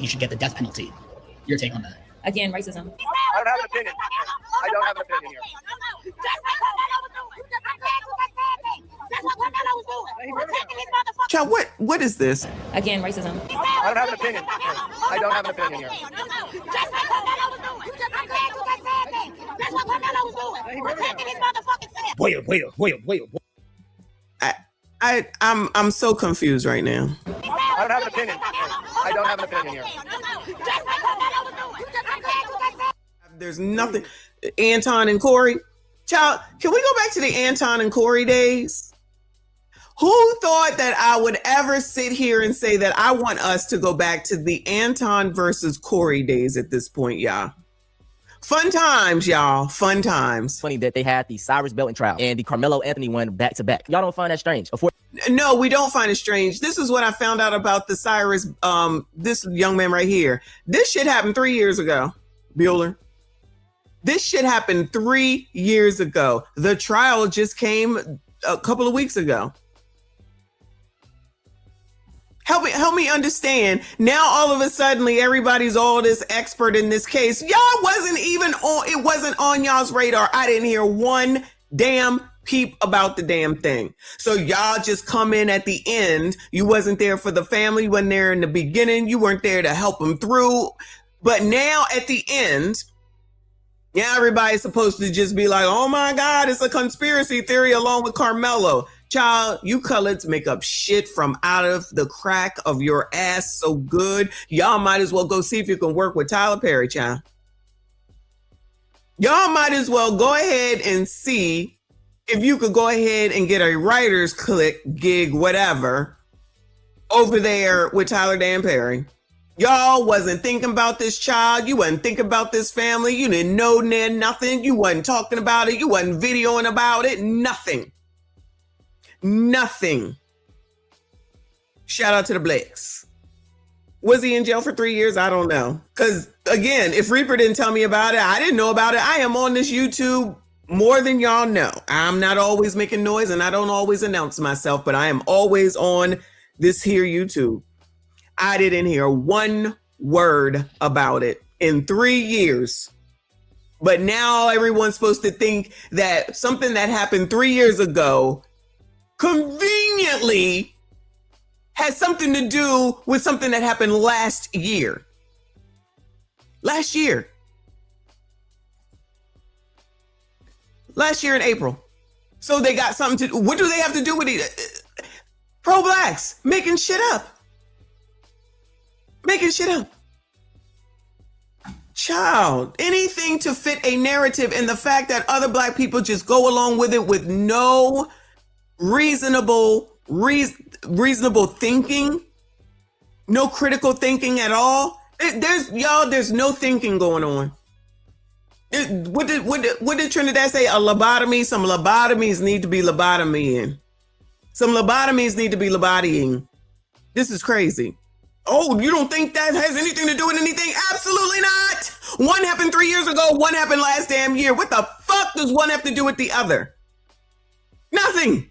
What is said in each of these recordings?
he should get the death penalty. Your take on that? Again, racism. I don't have an opinion. I don't have an opinion here. That's what Karmelo was doing. Protecting his motherfucker. Child, what is this? Again, racism. I don't have an opinion. I don't have an opinion here. That's what Karmelo was doing. I'm glad you guys said that. That's what Karmelo was doing. Protecting his motherfucking self. I'm so confused right now. I don't have an opinion. I don't have an opinion here. That's what Karmelo was doing. I'm glad you guys said that. There's nothing. Anton and Corey. Child, can we go back to the Anton and Corey days? Who thought that I would ever sit here and say that I want us to go back to the Anton versus Corey days at this point, y'all? Fun times, y'all. Fun times. Funny that they had the Cyrus Belton trial and the Carmelo Anthony one back to back. Y'all don't find that strange? No, we don't find it strange. This is what I found out about the Cyrus, this young man right here. This shit happened 3 years ago, Bueller. This shit happened 3 years ago. The trial just came a couple of weeks ago. Help me understand. Now all of a sudden everybody's all this expert in this case. Y'all wasn't even on, it wasn't on y'all's radar. I didn't hear one damn peep about the damn thing. So y'all just come in at the end. You wasn't there for the family, you wasn't there in the beginning. You weren't there to help them through. But now at the end, yeah, everybody's supposed to just be like, oh my God, it's a conspiracy theory along with Karmelo. Child, you coloreds make up shit from out of the crack of your ass so good. Y'all might as well go see if you can work with Tyler Perry, child. Y'all might as well go ahead and see if you could go ahead and get a writer's gig, whatever, over there with Tyler Dan Perry. Y'all wasn't thinking about this child. You wasn't thinking about this family. You didn't know nothing. You wasn't talking about it. You wasn't videoing about it. Nothing. Nothing. Shout out to the Blakes. Was he in jail for 3 years? I don't know. Because again, if Reaper didn't tell me about it, I didn't know about it. I am on this YouTube more than y'all know. I'm not always making noise and I don't always announce myself, but I am always on this here YouTube. I didn't hear one word about it in 3 years. But now everyone's supposed to think that something that happened 3 years ago conveniently has something to do with something that happened last year. Last year in April. So they got something to, what do they have to do with it? Pro-blacks making shit up. Child, anything to fit a narrative, and the fact that other black people just go along with it with no reasonable thinking, no critical thinking at all. There's no thinking going on. What did Trinidad say? A lobotomy? Some lobotomies need to be lobotomying. Some lobotomies need to be lobotomying. This is crazy. Oh, you don't think that has anything to do with anything? Absolutely not. One happened 3 years ago. One happened last damn year. What the fuck does one have to do with the other? Nothing.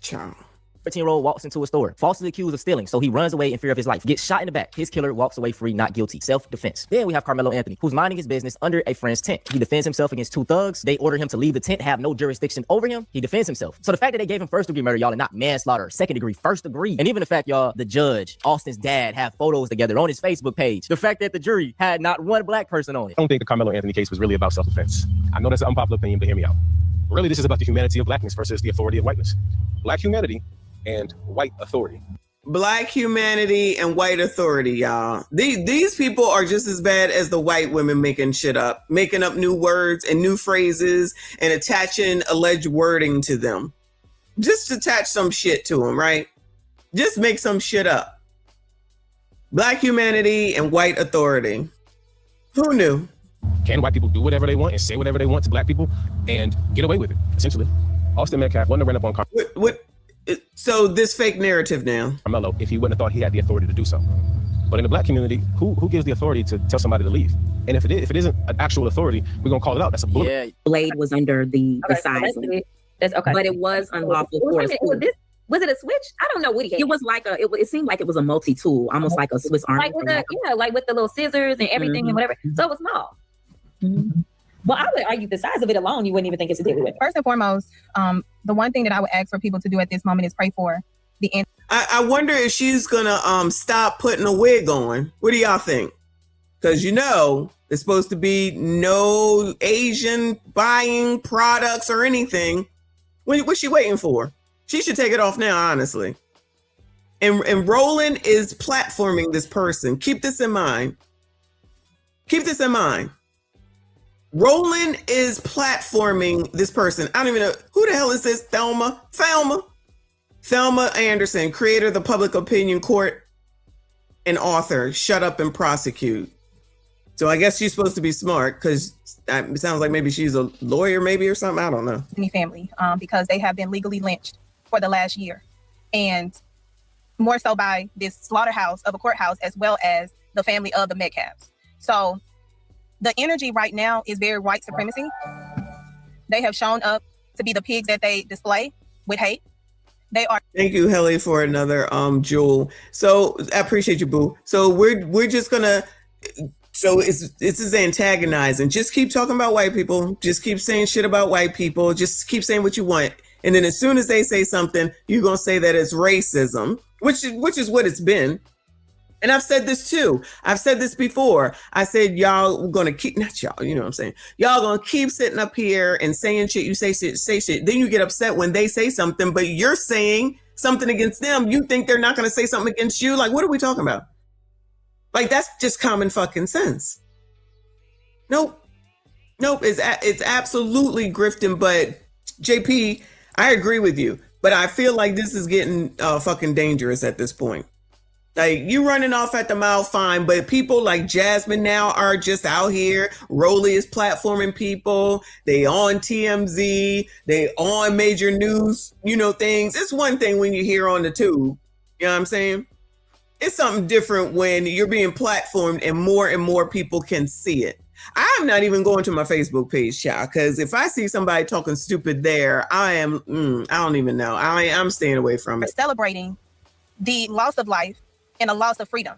Ciao. 13-year-old walks into a store, falsely accused of stealing, so he runs away in fear of his life, gets shot in the back. His killer walks away free, not guilty. Self-defense. Then we have Carmelo Anthony, who's minding his business under a friend's tent. He defends himself against two thugs. They order him to leave the tent, have no jurisdiction over him. He defends himself. So the fact that they gave him first-degree murder, y'all, and not manslaughter, second-degree, first-degree, and even the fact, y'all, the judge, Austin's dad, have photos together on his Facebook page. The fact that the jury had not one black person on it. I don't think the Carmelo Anthony case was really about self-defense. I know that's an unpopular opinion, but hear me out. Really, this is about the humanity of blackness versus the authority of whiteness. Black humanity and white authority. Black humanity and white authority, y'all. These people are just as bad as the white women making shit up, making up new words and new phrases and attaching alleged wording to them. Just attach some shit to them, right? Just make some shit up. Black humanity and white authority. Who knew? Can white people do whatever they want and say whatever they want to black people and get away with it, essentially? Austin Metcalf wouldn't have ran up on So this fake narrative now. Carmelo if he wouldn't have thought he had the authority to do so. But in the black community, who gives the authority to tell somebody to leave? And if it isn't an actual authority, we're gonna call it out. That's a bullet. Yeah. Blade was under the size. That's okay. But it was unlawful for us. Was it a switch? I don't know what he had. It was like it seemed like it was a multi-tool, almost like a Swiss Army. Like with like with the little scissors and everything and whatever. So it was small. Well, I would argue the size of it alone, you wouldn't even think it's a deadly weapon. First and foremost, the one thing that I would ask for people to do at this moment is pray for the end. I wonder if she's gonna stop putting a wig on. What do y'all think? Because it's supposed to be no Asian buying products or anything. What's she waiting for? She should take it off now, honestly. And Roland is platforming this person. Keep this in mind. Keep this in mind. Roland is platforming this person. I don't even know. Who the hell is this? Thelma Anderson, creator of the Public Opinion Court and author, Shut Up and Prosecute. So I guess she's supposed to be smart because it sounds like maybe she's a lawyer maybe or something. I don't know. Any family, because they have been legally lynched for the last year, and more so by this slaughterhouse of a courthouse as well as the family of the Metcalfs. So the energy right now is very white supremacy. They have shown up to be the pigs that they display with hate. They are. Thank you, Helly, for another jewel. So I appreciate you, boo. So we're just gonna. So this is antagonizing. Just keep talking about white people. Just keep saying shit about white people. Just keep saying what you want. And then as soon as they say something, you're gonna say that it's racism, which is what it's been. And I've said this too. I've said this before. I said, y'all gonna keep, not y'all, you know what I'm saying? Y'all gonna keep sitting up here and saying shit. You say shit. Then you get upset when they say something, but you're saying something against them. You think they're not gonna say something against you? Like, what are we talking about? Like, that's just common fucking sense. Nope. It's absolutely grifting. But JP, I agree with you. But I feel like this is getting fucking dangerous at this point. Like, you running off at the mouth, fine. But people like Jasmine now are just out here. Rolly is platforming people. They on TMZ. They on major news, things. It's one thing when you hear on the tube. You know what I'm saying? It's something different when you're being platformed and more people can see it. I'm not even going to my Facebook page, child, because if I see somebody talking stupid there, I don't even know. I'm staying away from it. We're celebrating the loss of life and a loss of freedom.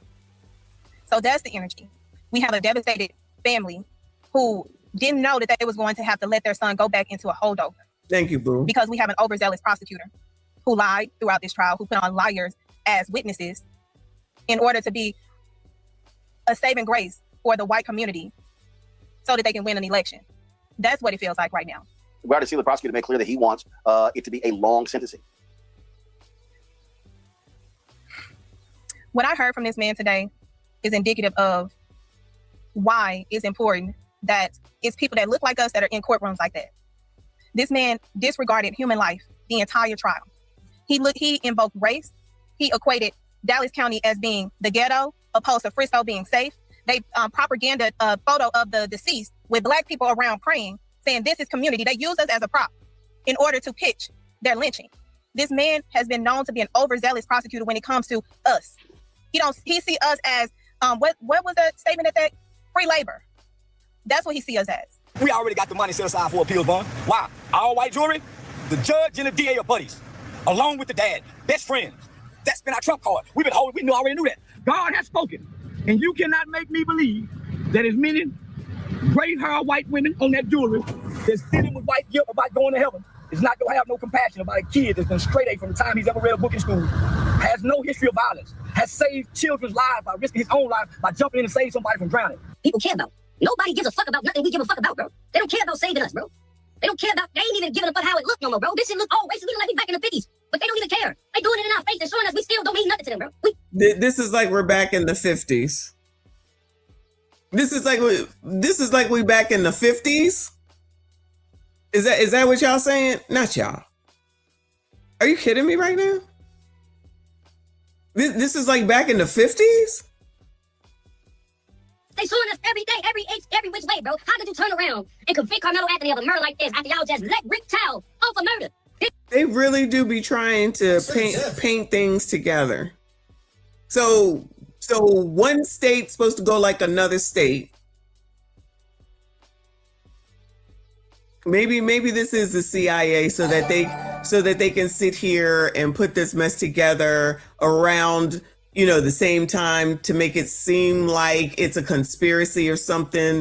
So that's the energy. We have a devastated family who didn't know that they was going to have to let their son go back into a holdover. Thank you, boo. Because we have an overzealous prosecutor who lied throughout this trial, who put on liars as witnesses in order to be a saving grace for the white community so that they can win an election. That's what it feels like right now. We already see the prosecutor make clear that he wants it to be a long sentencing. What I heard from this man today is indicative of why it's important that it's people that look like us that are in courtrooms like that. This man disregarded human life the entire trial. He invoked race. He equated Dallas County as being the ghetto, opposed to Frisco being safe. They propaganda a photo of the deceased with Black people around praying, saying this is community. They use us as a prop in order to pitch their lynching. This man has been known to be an overzealous prosecutor when it comes to us. He see us as what was that statement that free labor? That's what he see us as. We already got the money set aside for appeals bond. Why? All white jury, the judge and the DA are buddies, along with the dad, best friends. That's been our trump card. We already knew that. God has spoken. And you cannot make me believe that as many gray hair white women on that jewelry that's dealing with white guilt about going to heaven is not going to have no compassion about a kid that's been straight A from the time he's ever read a book in school, has no history of violence, has saved children's lives by risking his own life by jumping in and saving somebody from drowning. People care about. Nobody gives a fuck about nothing we give a fuck about, bro. They don't care about saving us, bro. They don't care about, they ain't even giving a fuck how it looked no more, bro. This shit look all racist. We look like we back in the 50s, but they don't even care. They doing it in our face and showing us we still don't mean nothing to them, bro. This is like we're back in the 50s. This is like we back in the 50s. Is that what y'all saying? Not y'all. Are you kidding me right now? This is like back in the 50s? They suing us every day, every which way, bro. How could you turn around and convict Karmelo Anthony of a murder like this after y'all just let Rick Child off a murder? They really do be trying to paint things together. So one state's supposed to go like another state. Maybe this is the CIA so that so that they can sit here and put this mess together around, you know, the same time to make it seem like it's a conspiracy or something.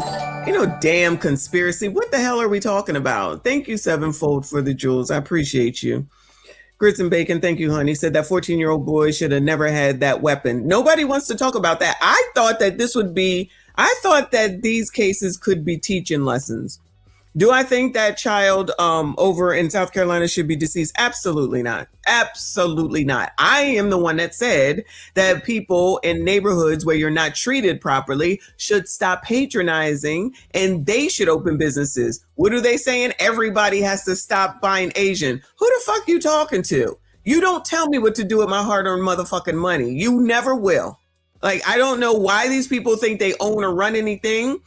You know, damn conspiracy. What the hell are we talking about? Thank you, Sevenfold, for the jewels. I appreciate you. Grits and Bacon, thank you, honey. Said that 14-year-old boy should have never had that weapon. Nobody wants to talk about that. I thought that these cases could be teaching lessons. Do I think that child over in South Carolina should be deceased? Absolutely not. Absolutely not. I am the one that said that people in neighborhoods where you're not treated properly should stop patronizing and they should open businesses. What are they saying? Everybody has to stop buying Asian. Who the fuck you talking to? You don't tell me what to do with my hard-earned motherfucking money. You never will. Like, I don't know why these people think they own or run anything,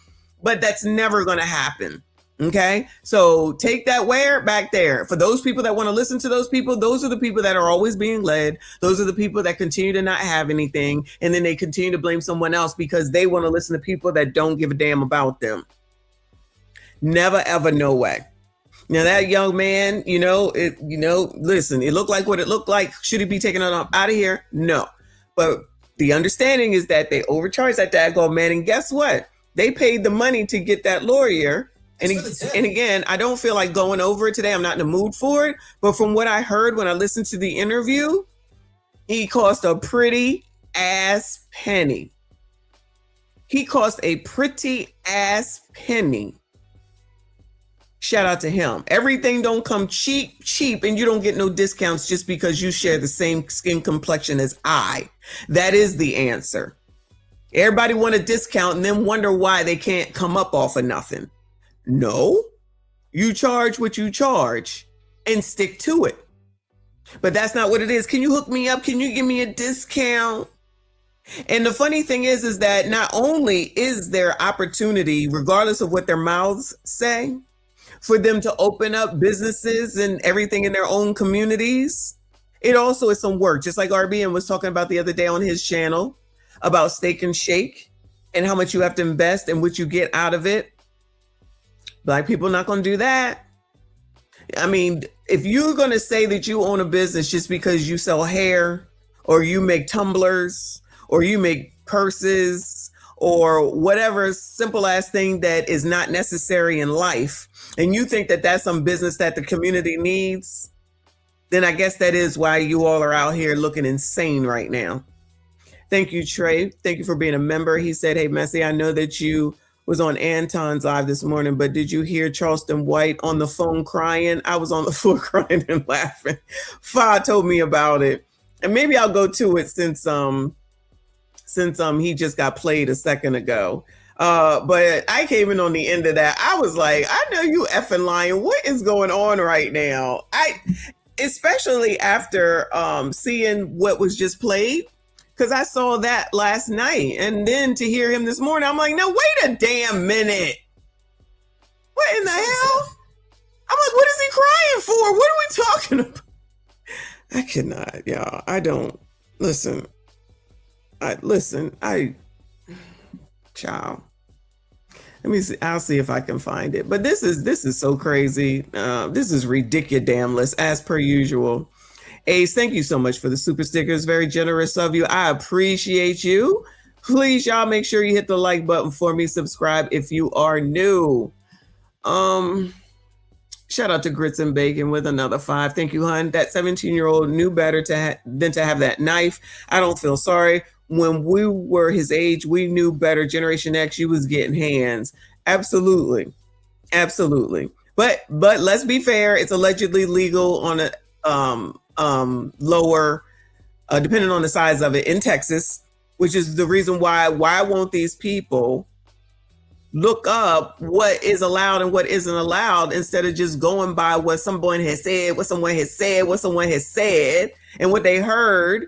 but that's never going to happen. Okay, so take that where back there. For those people that want to listen to those people, those are the people that are always being led. Those are the people that continue to not have anything. And then they continue to blame someone else because they want to listen to people that don't give a damn about them. Never, ever, no way. Now that young man, listen, it looked like what it looked like. Should he be taken out of here? No. But the understanding is that they overcharged that daggone man. And guess what? They paid the money to get that lawyer. And again, I don't feel like going over it today. I'm not in the mood for it. But from what I heard when I listened to the interview, he cost a pretty ass penny. He cost a pretty ass penny. Shout out to him. Everything don't come cheap, and you don't get no discounts just because you share the same skin complexion as I. That is the answer. Everybody want a discount and then wonder why they can't come up off of nothing. No, you charge what you charge and stick to it. But that's not what it is. Can you hook me up? Can you give me a discount? And the funny thing is that not only is there opportunity, regardless of what their mouths say, for them to open up businesses and everything in their own communities, it also is some work. Just like RBN was talking about the other day on his channel about Steak and Shake and how much you have to invest and what you get out of it. Black people not going to do that. I mean, if you're going to say that you own a business just because you sell hair or you make tumblers or you make purses or whatever simple ass thing that is not necessary in life, and you think that that's some business that the community needs, then I guess that is why you all are out here looking insane right now. Thank you, Trey. Thank you for being a member. He said, hey, Messy, I know that you was on Anton's live this morning, but did you hear Charleston White on the phone crying? I was on the floor crying and laughing. Fa told me about it. And maybe I'll go to it since he just got played a second ago. But I came in on the end of that. I was like, I know you effing lying. What is going on right now? Especially after seeing what was just played. Because I saw that last night. And then to hear him this morning, I'm like, no, wait a damn minute. What in the hell? I'm like, what is he crying for? What are we talking about? I cannot, y'all. I don't. Listen. Child. Let me see. I'll see if I can find it. But this is so crazy. This is ridiculous, as per usual. Ace, thank you so much for the super stickers. Very generous of you. I appreciate you. Please, y'all, make sure you hit the like button for me. Subscribe if you are new. Shout out to Grits and Bacon with another 5. Thank you, hun. That 17-year-old knew better than to have that knife. I don't feel sorry. When we were his age, we knew better. Generation X, you was getting hands. Absolutely. Absolutely. But let's be fair. It's allegedly legal on a lower, depending on the size of it, in Texas, which is the reason why won't these people look up what is allowed and what isn't allowed instead of just going by what someone has said, what someone has said, and what they heard,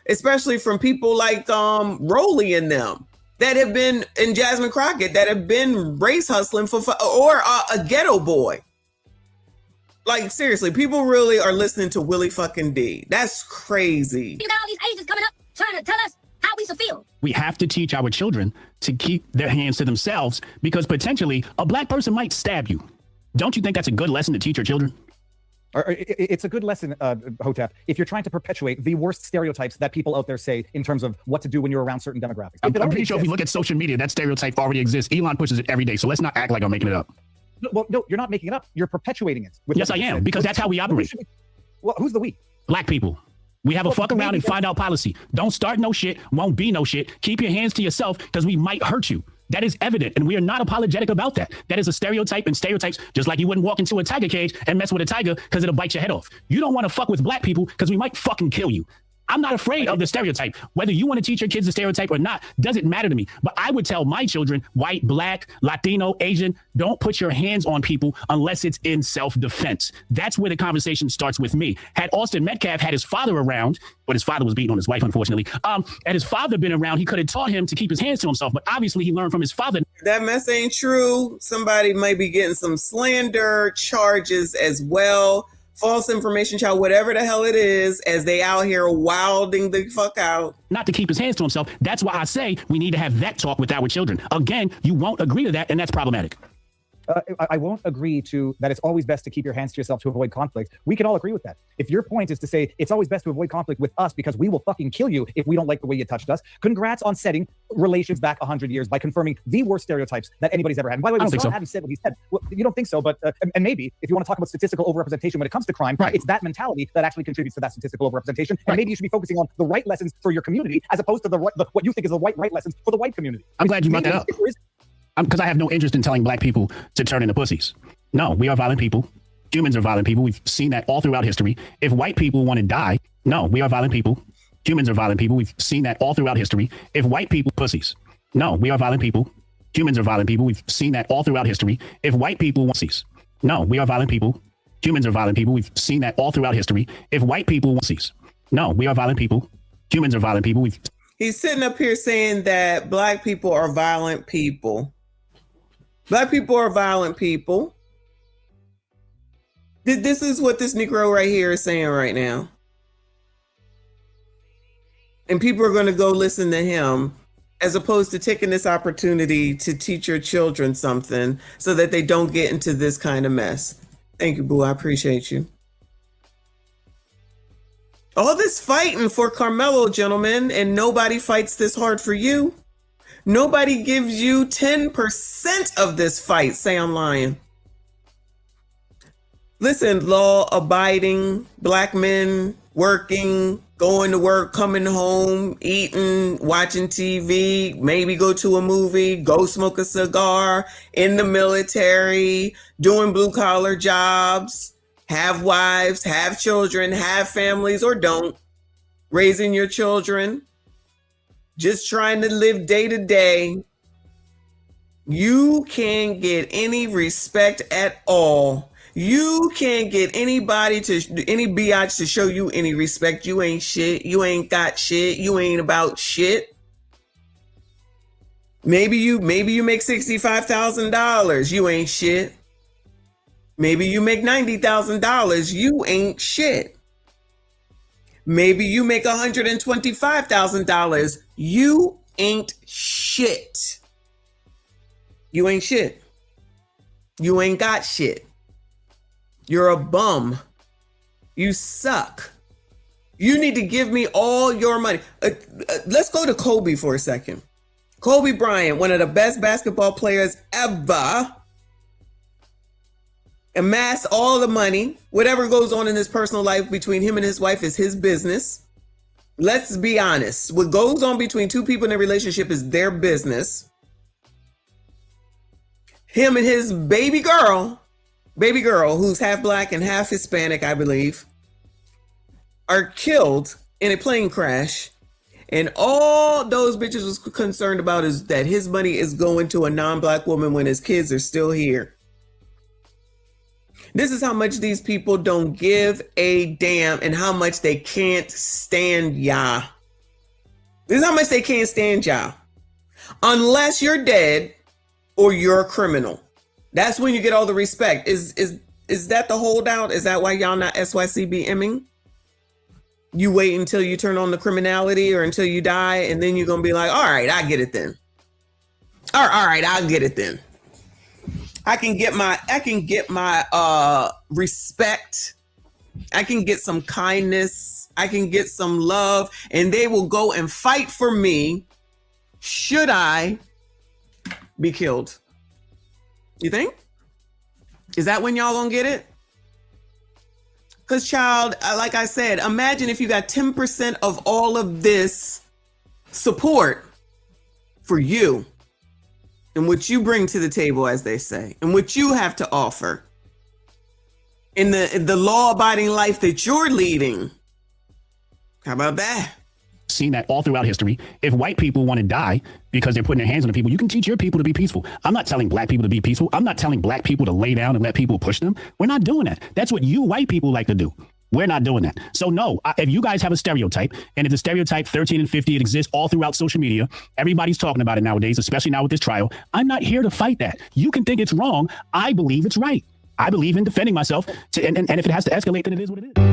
especially from people like Rolly and them that have been, and Jasmine Crockett, that have been race hustling or a ghetto boy. Like, seriously, people really are listening to Willie fucking D. That's crazy. You got all these Asians coming up trying to tell us how we should feel. We have to teach our children to keep their hands to themselves because potentially a black person might stab you. Don't you think that's a good lesson to teach your children? It's a good lesson, Hotep, if you're trying to perpetuate the worst stereotypes that people out there say in terms of what to do when you're around certain demographics. I'm pretty sure if we look at social media, that stereotype already exists. Elon pushes it every day, so let's not act like I'm making it up. No, you're not making it up. You're perpetuating it. Yes, I am, because that's how we operate. Well, who's the we? Black people. We have a fuck around and find out policy. Don't start no shit, won't be no shit. Keep your hands to yourself, because we might hurt you. That is evident, and we are not apologetic about that. That is a stereotype, and stereotypes, just like you wouldn't walk into a tiger cage and mess with a tiger because it'll bite your head off. You don't want to fuck with black people because we might fucking kill you. I'm not afraid of the stereotype. Whether you want to teach your kids the stereotype or not doesn't matter to me. But I would tell my children, white, black, Latino, Asian, don't put your hands on people unless it's in self-defense. That's where the conversation starts with me. Had Austin Metcalf had his father around, but his father was beating on his wife, unfortunately. Had his father been around, he could have taught him to keep his hands to himself. But obviously he learned from his father. That mess ain't true. Somebody might be getting some slander charges as well. False information, child, whatever the hell it is, as they out here wilding the fuck out. Not to keep his hands to himself. That's why I say we need to have that talk with our children. Again, you won't agree to that, and that's problematic. I won't agree to that. It's always best to keep your hands to yourself to avoid conflict. We can all agree with that. If your point is to say it's always best to avoid conflict with us because we will fucking kill you if we don't like the way you touched us, congrats on setting relations back 100 years by confirming the worst stereotypes that anybody's ever had. And by the way, Michon hadn't said what he said. Well, you don't think so, but and maybe if you want to talk about statistical overrepresentation when it comes to crime, it's that mentality that actually contributes to that statistical overrepresentation. And maybe you should be focusing on the right lessons for your community as opposed to what you think is the right lessons for the white community. I'm glad you brought that up. Because I have no interest in telling black people to turn into pussies. No, we are violent people. Humans are violent people. We've seen that all throughout history. If white people want to die, no, we are violent people. Humans are violent people. We've seen that all throughout history. If white people pussies, no, we are violent people. Humans are violent people. We've seen that all throughout history. If white people want pussies, no, we are violent people. Humans are violent people. We've seen that all throughout history. If white people want pussies, no, we are violent people. Humans are violent people. He's sitting up here saying that black people are violent people. Black people are violent people. This is what this Negro right here is saying right now. And people are going to go listen to him as opposed to taking this opportunity to teach your children something so that they don't get into this kind of mess. Thank you, boo. I appreciate you. All this fighting for Karmelo, gentlemen, and nobody fights this hard for you. Nobody gives you 10% of this fight. Say I'm lying. Listen, law-abiding black men working, going to work, coming home, eating, watching TV, maybe go to a movie, go smoke a cigar, in the military, doing blue-collar jobs, have wives, have children, have families, or don't, raising your children, just trying to live day to day. You can't get any respect at all. You can't get any biatch to show you any respect. You ain't shit. You ain't got shit. You ain't about shit. Maybe you make $65,000. You ain't shit. Maybe you make $90,000. You ain't shit. Maybe you make $125,000. You ain't shit. You ain't shit. You ain't got shit. You're a bum. You suck. You need to give me all your money. Let's go to Kobe for a second. Kobe Bryant, one of the best basketball players ever, amassed all the money. Whatever goes on in his personal life between him and his wife is his business. Let's be honest. What goes on between two people in a relationship is their business. Him and his baby girl, who's half black and half Hispanic, I believe, are killed in a plane crash. And all those bitches was concerned about is that his money is going to a non-black woman when his kids are still here. This is how much these people don't give a damn and how much they can't stand y'all. This is how much they can't stand y'all. Unless you're dead or you're a criminal. That's when you get all the respect. Is that the holdout? Is that why y'all not SYCBMing? You wait until you turn on the criminality or until you die, and then you're going to be like, all right, I get it then. All right, I'll get it then. I can get my respect I can get some kindness. I can get some love, and they will go and fight for me should I be killed. You think? Is that when y'all gonna get it? Because, child, like I said, imagine if you got 10% of all of this support for you and what you bring to the table, as they say, and what you have to offer in the law-abiding life that you're leading. How about that? Seen that all throughout history. If white people want to die because they're putting their hands on the people, you can teach your people to be peaceful. I'm not telling black people to be peaceful. I'm not telling black people to lay down and let people push them. We're not doing that. That's what you white people like to do. We're not doing that. So no, if you guys have a stereotype, and it's a stereotype 13 and 50, it exists all throughout social media. Everybody's talking about it nowadays, especially now with this trial. I'm not here to fight that. You can think it's wrong. I believe it's right. I believe in defending myself, and if it has to escalate, then it is what it is.